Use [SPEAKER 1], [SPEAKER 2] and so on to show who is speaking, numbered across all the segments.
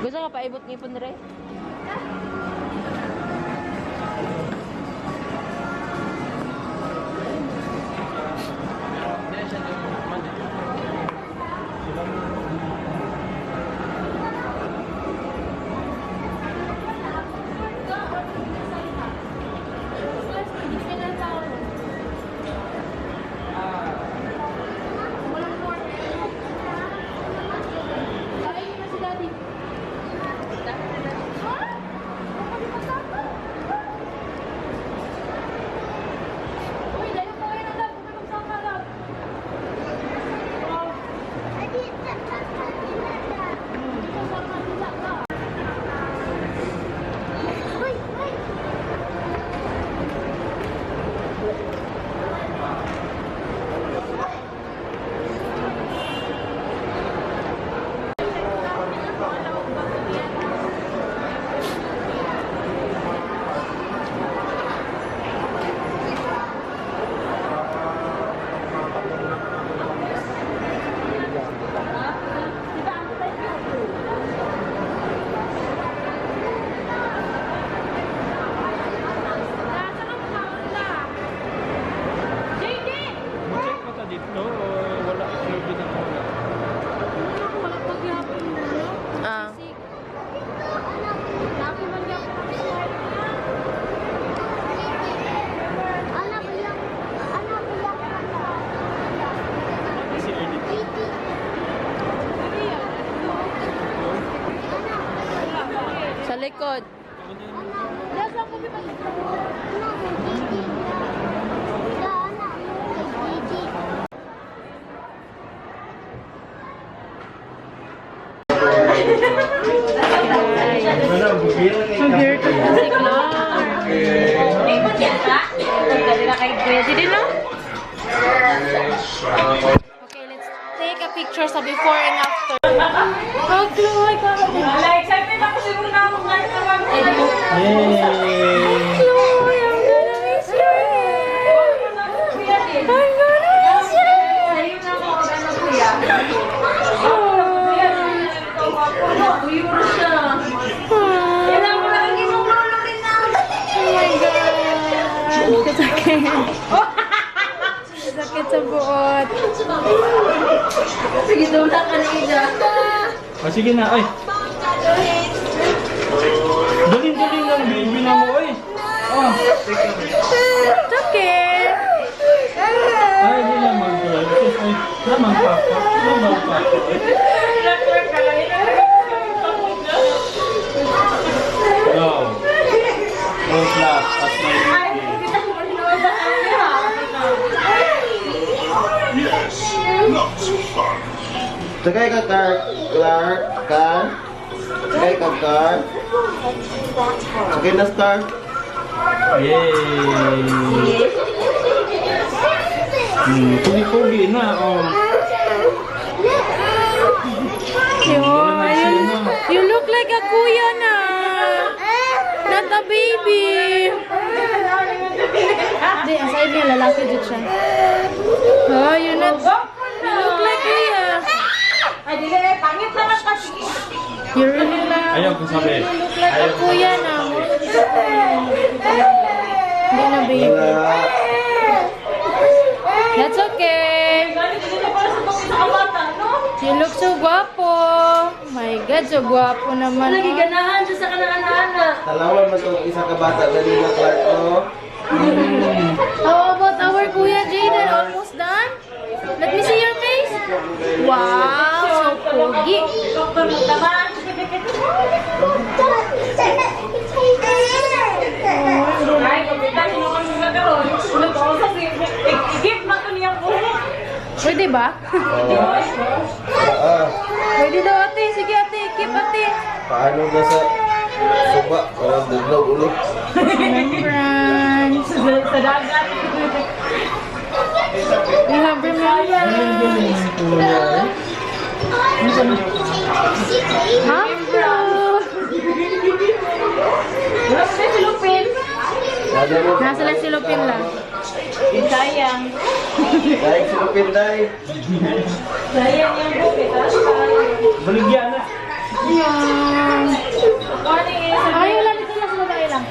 [SPEAKER 1] Gusto ka paibot ngipon dire? Sa likod. Okay, let's take a picture sa before and after. Oh, Chloe, excited ako siguro na akong Chloe, I'm gonna miss you. I'm gonna miss you. Oh my God. Kasakit. Kasakit sa buot. Sige, tulak ka na ida.
[SPEAKER 2] Oh, sige na, ay. Daling-daling lang, baby na mo, ay. Oh.
[SPEAKER 1] It's okay.
[SPEAKER 2] Ay, di naman, girl. Ay, naman, papa. Naman, papa. Go. Go clap at my
[SPEAKER 3] Yes, not so fun.
[SPEAKER 4] Sakay ka, Car. Sakay ka, Car. Sakay na, Star.
[SPEAKER 2] Yay! Pugi-pugi na, oh.
[SPEAKER 1] You look like a kuya na. Not a baby. Hindi, aside niya, lalaki dito siya. Oh, you look like kuya. You really
[SPEAKER 2] Ayaw ko sabi.
[SPEAKER 1] look like a kuya na. Hindi na baby. That's okay. You look so guwapo. My God, so guwapo naman.
[SPEAKER 5] Lagi ganahan siya sa kanaan-anak.
[SPEAKER 4] Talawan mo itong isa ka bata dali na, Clark, no?
[SPEAKER 1] How about our Kuya Jaden? Almost done? Let me see your face. Wow, so pogi.
[SPEAKER 5] Doktor magtaman. Ay, kumita sino kang nagkaroon. Ulit ako sa i-gift ba ito niyang buho?
[SPEAKER 1] Pwede ba? Pwede daw ate. Sige ate, keep ate.
[SPEAKER 4] Paano na sa suba? Parang buglaw ulo.
[SPEAKER 1] Remembrance.
[SPEAKER 5] Sa dagat.
[SPEAKER 1] We have remembrance. Hello.
[SPEAKER 5] Wala ko si Lupin.
[SPEAKER 1] Nasa lang si Lupin lang.
[SPEAKER 5] Sayang.
[SPEAKER 4] Dahil si Lupin, dahil.
[SPEAKER 5] Sayang yung bukit.
[SPEAKER 2] Baligyan na.
[SPEAKER 1] Yan. Ayaw lang, ito lang, babae lang.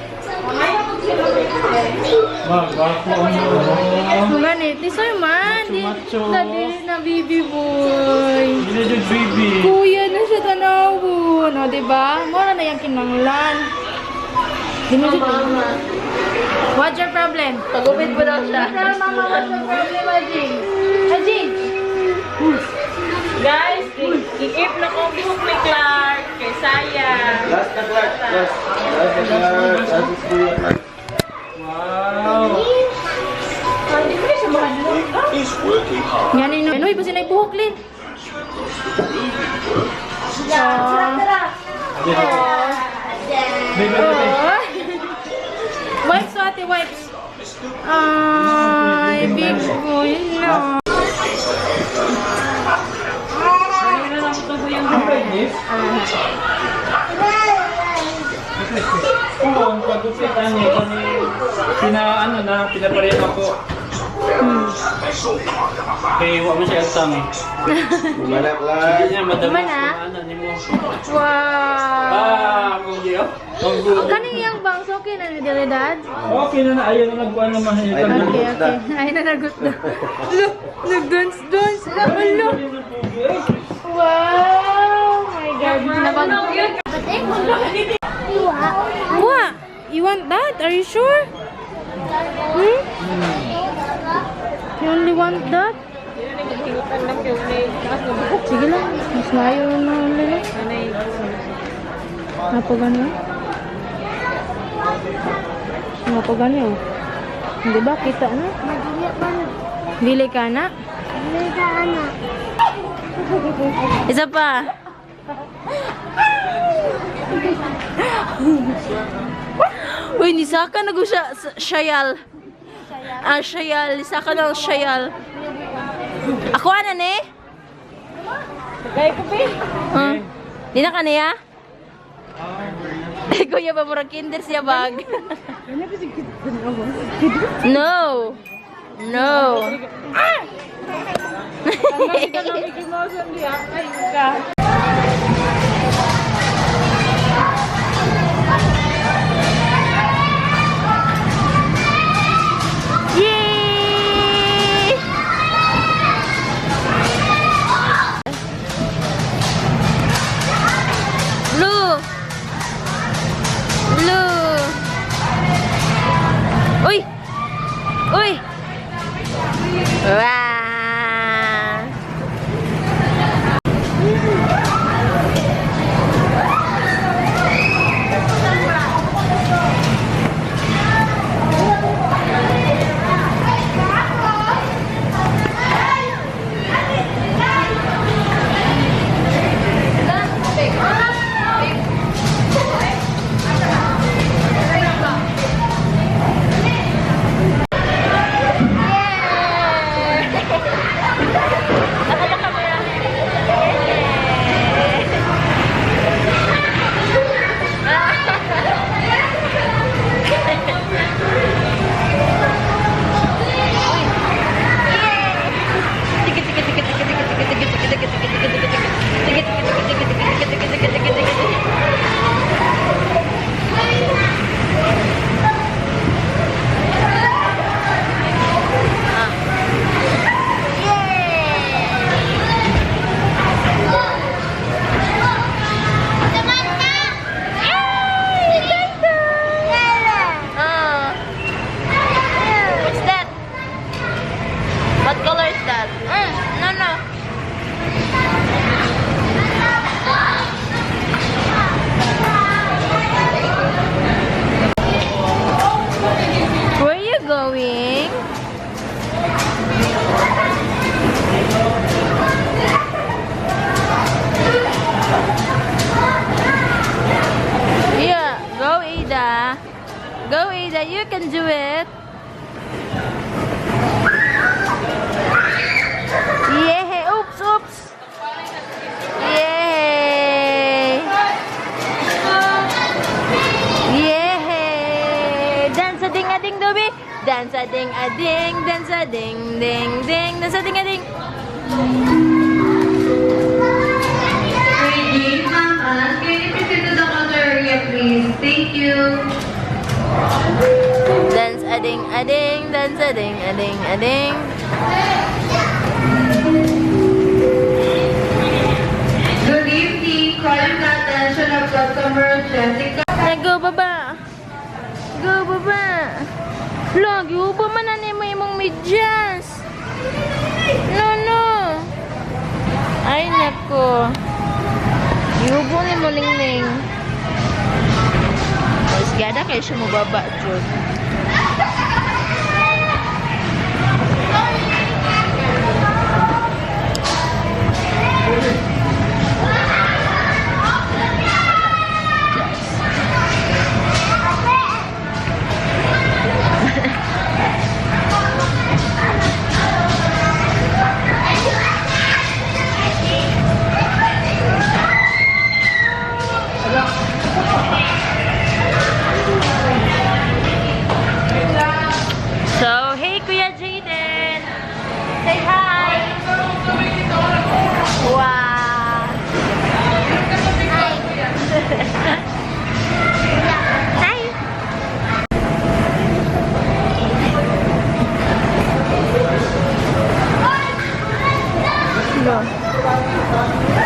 [SPEAKER 2] Bako mo.
[SPEAKER 1] Ganit, isoy man.
[SPEAKER 2] Macho.
[SPEAKER 1] Dali na baby boy.
[SPEAKER 2] Ginajud baby.
[SPEAKER 1] Kuya na siya tanawon. O, diba? Mura na yung kinanglan. Di mo siya What's your problem?
[SPEAKER 5] Pagupit mo daw siya.
[SPEAKER 1] Mama, what's your problem, Ajing? Ajing!
[SPEAKER 5] Guys, i-keep na ko buhok ni Clark kay Saya.
[SPEAKER 4] Last na Clark. Last. Last na Clark. Last is Kuya Clark.
[SPEAKER 2] Wow.
[SPEAKER 3] Is working hard.
[SPEAKER 1] Yan yun. Ano, iba sinay buhok, Lin?
[SPEAKER 2] Baby, baby.
[SPEAKER 1] Wipes, ate, wipes. Ay, big boy na.
[SPEAKER 2] Yes. Oo, ang pagupitan niya pinaparehan ako. Kaya huwag mo siya agtang eh.
[SPEAKER 4] Gimana
[SPEAKER 2] Hindi
[SPEAKER 4] Clark?
[SPEAKER 2] niya madalas
[SPEAKER 1] Gimana?
[SPEAKER 2] ano ni mo.
[SPEAKER 1] Wow.
[SPEAKER 2] Kung di oh. Kung gulo.
[SPEAKER 1] Kaning yung bangs, okay na ni Diledad?
[SPEAKER 2] Okay na ayaw na nagkuhan ng mahal.
[SPEAKER 4] Ay,
[SPEAKER 1] Okay, okay. Ay, nanagot na. Look, nag-dance. Hello. Wow. My God. What? You want that? Are you sure? Hmm? You only want that? Sige lang. Mas layo na ulit. Apa ganyan? Apa ganyan? Hindi ba? Kita na? Bili ka na? Isa pa. Uy, nisaka na ko siya. Shayal. Ah, shayal. Nisaka na shayal. Ako ano ni?
[SPEAKER 5] Kaya ko ba?
[SPEAKER 1] Di na ka niya? Kuya ba murag kinder siya bag? No. No. Yay! Blue. Blue. Uy! Uy! Wow! Go, Ada, you can do it. Yeah, oops, oops. Yeah. Yeah. Dance a ding a ding dobi. Dance a ding a ding, dance a ding ding ding, dance a ding a ding.
[SPEAKER 5] Ready,
[SPEAKER 1] ading, dance, ading, ading, ading.
[SPEAKER 6] Good evening. Calling the attention of customer Jessica.
[SPEAKER 1] Go baba. Go baba. Lagi ubo man na ni mo imong medyas. No. Ay nako. Yubo ni mo ningning. Mas gada kay siya mo baba jud. So, hey Kuya Jaden! Say hi! Wow! Hi! Go.